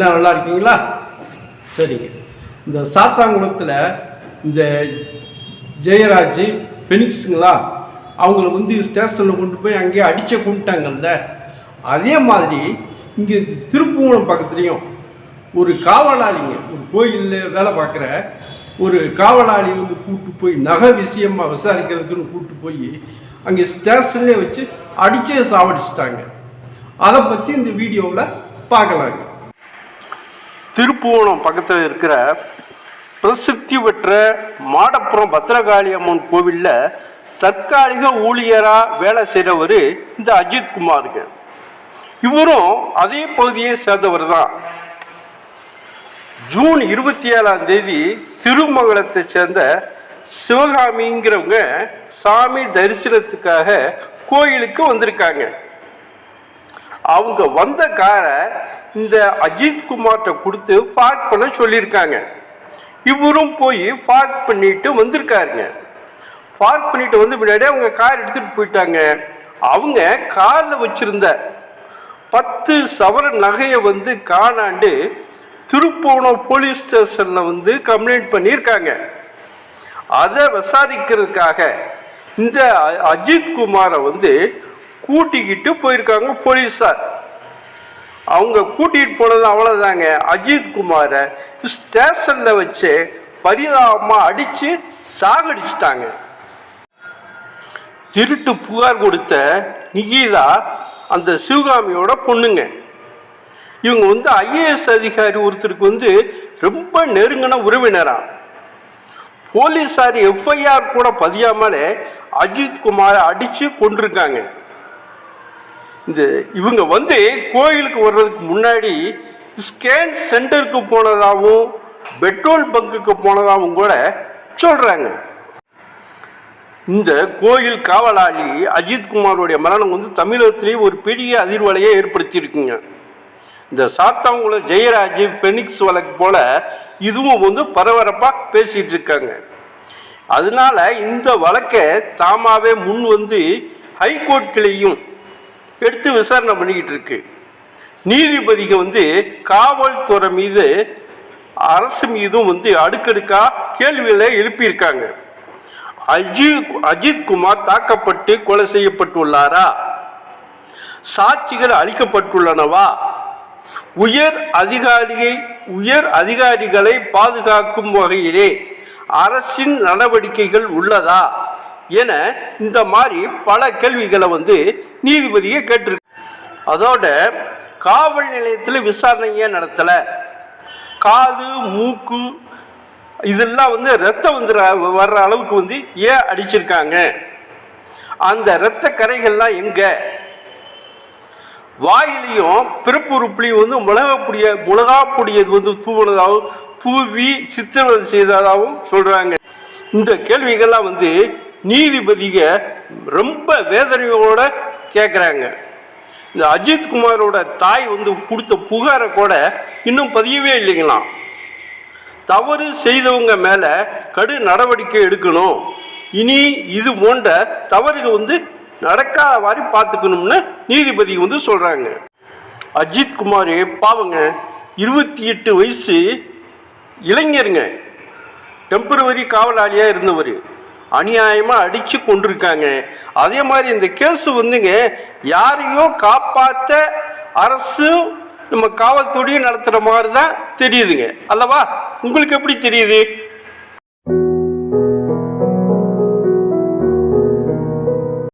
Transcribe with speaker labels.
Speaker 1: எல்லாம் நல்லா இருக்கீங்களா? சரிங்க. இந்த சாத்தாங்குளத்தில் இந்த ஜெயராஜ் ஃபெனிக்ஸுங்களா அவங்கள வந்து ஸ்டேஷனில் கொண்டு போய் அங்கேயே அடித்து கொண்டுட்டாங்கல்ல, அதே மாதிரி இங்கே திருப்புவனம் பக்கத்துலேயும் ஒரு காவலாளிங்க, ஒரு கோயிலில் வேலை பார்க்குற ஒரு காவலாளி வந்து கூப்பிட்டு போய் நகை விஷயமாக விசாரிக்கிறதுக்குன்னு கூப்பிட்டு போய் அங்கே ஸ்டேஷன்லேயே வச்சு அடித்தே சாவடிச்சிட்டாங்க. அதை பற்றி இந்த வீடியோவில் பார்க்கலாங்க. திருப்புவனம் பக்கத்தில் இருக்கிற பிரசித்தி பெற்ற மாடப்புறம் பத்திரகாளி அம்மன் கோவிலில் தற்காலிக ஊழியராக வேலை செய்கிறவர் இந்த அஜித் குமாருங்க. இவரும் அதே பகுதியை சேர்ந்தவர் தான். ஜூன் 27 திருமங்கலத்தை சேர்ந்த சிவகாமிங்கிறவங்க சாமி தரிசனத்துக்காக கோயிலுக்கு வந்திருக்காங்க. அவங்க வந்த காரை இந்த அஜித் குமார்கிட்ட கொடுத்து பார்க் பண்ண சொல்லியிருக்காங்க. இவரும் போய் பார்க் பண்ணிட்டு வந்திருக்காருங்க. பார்க் பண்ணிட்டு வந்து முன்னாடியே அவங்க கார் எடுத்துகிட்டு போயிட்டாங்க. அவங்க காரில் வச்சிருந்த 10 சவர நகையை வந்து காணாண்டு திருப்புவனம் போலீஸ் ஸ்டேஷனில் வந்து கம்ப்ளைண்ட் பண்ணியிருக்காங்க. அதை விசாரிக்கிறதுக்காக இந்த அஜித் குமாரை வந்து கூட்டிக்கிட்டு போயிருக்காங்க போலீஸார். அவங்க கூட்டிகிட்டு போனது அவ்வளோதாங்க. அஜித் குமாரை ஸ்டேஷனில் வச்சு பரிதாபமாக அடித்து சாகடிச்சிட்டாங்க. திருட்டு புகார் கொடுத்த நிகிதா அந்த சிவகாமியோட பொண்ணுங்க. இவங்க வந்து IAS அதிகாரி ஒருத்தருக்கு வந்து ரொம்ப நெருங்கின உறவினராக. போலீஸார் FIR கூட பதியாமலே அஜித் குமாரை அடித்து கொண்டிருக்காங்க. இவங்க வந்து கோயிலுக்கு வர்றதுக்கு முன்னாடி ஸ்கேன் சென்டருக்கு போனதாகவும் பெட்ரோல் பங்குக்கு போனதாகவும் கூட சொல்கிறாங்க. இந்த கோயில் காவலாளி அஜித் குமாரோடைய மரணம் வந்து தமிழகத்திலேயே ஒரு பெரிய அதிர்வலையை ஏற்படுத்தியிருக்குங்க. இந்த சாத்தாங்குளம் ஜெயராஜ் ஃபெனிக்ஸ் வழக்கு போல இதுவும் வந்து பரபரப்பாக பேசிகிட்டு இருக்காங்க. அதனால இந்த வழக்கை தாமாவே முன் வந்து ஹைகோர்ட் கிளையும் எடுத்து விசாரணை பண்ணிக்கிட்டு இருக்கு. நீதிபதிகள் வந்து காவல்துறை மீது அரசு மீதும் வந்து அடுக்கடுக்காக கேள்விகளை எழுப்பியிருக்காங்க. அஜித் குமார் தாக்கப்பட்டு கொலை செய்யப்பட்டுள்ளாரா? சாட்சிகள் அளிக்கப்பட்டுள்ளனவா? உயர் அதிகாரிகளை பாதுகாக்கும் வகையிலே அரசின் நடவடிக்கைகள் உள்ளதா என இந்த மாதிரி பல கேள்விகளை வந்து நீதிபதியை கேட்டிருக்கு. அதோட காவல் நிலையத்தில் விசாரணையே நடத்தலை, காது மூக்கு இதெல்லாம் வந்து ரத்தம் வந்து வர்ற அளவுக்கு வந்து ஏன் அடிச்சிருக்காங்க, அந்த இரத்த கரைகள்லாம் எங்க, வாயிலையும் பிறப்புறுப்புலையும் வந்து மிளகா பொடியது வந்து தூவுனதாகவும் தூவி சித்திரவதை செய்ததாகவும் சொல்றாங்க. இந்த கேள்விகள்லாம் வந்து நீதிபதிக ரொம்ப வேதனையோட கேட்குறாங்க. இந்த அஜித் குமாரோட தாய் வந்து கொடுத்த புகாரை கூட இன்னும் பதியவே இல்லைங்களாம். தவறு செய்தவங்க மேல கடு நடவடிக்கை எடுக்கணும், இனி இது போன்ற தவறுகள் வந்து நடக்காத மாதிரி பார்த்துக்கணும்னு நீதிபதி வந்து சொல்றாங்க. அஜித் குமார் பாவங்க, 28 வயசு இளைஞருங்க, டெம்பரவரி காவலாளியா இருந்தவர், அநியாயமா அடிச்சு கொண்டிருக்காங்க. அதே மாதிரி இந்த கேஸ் வந்துங்க யாரையோ காப்பாற்ற அரசும் நம்ம காவல்துறையும் நடத்துகிற மாதிரி தான் தெரியுதுங்க அல்லவா? உங்களுக்கு எப்படி தெரியுது?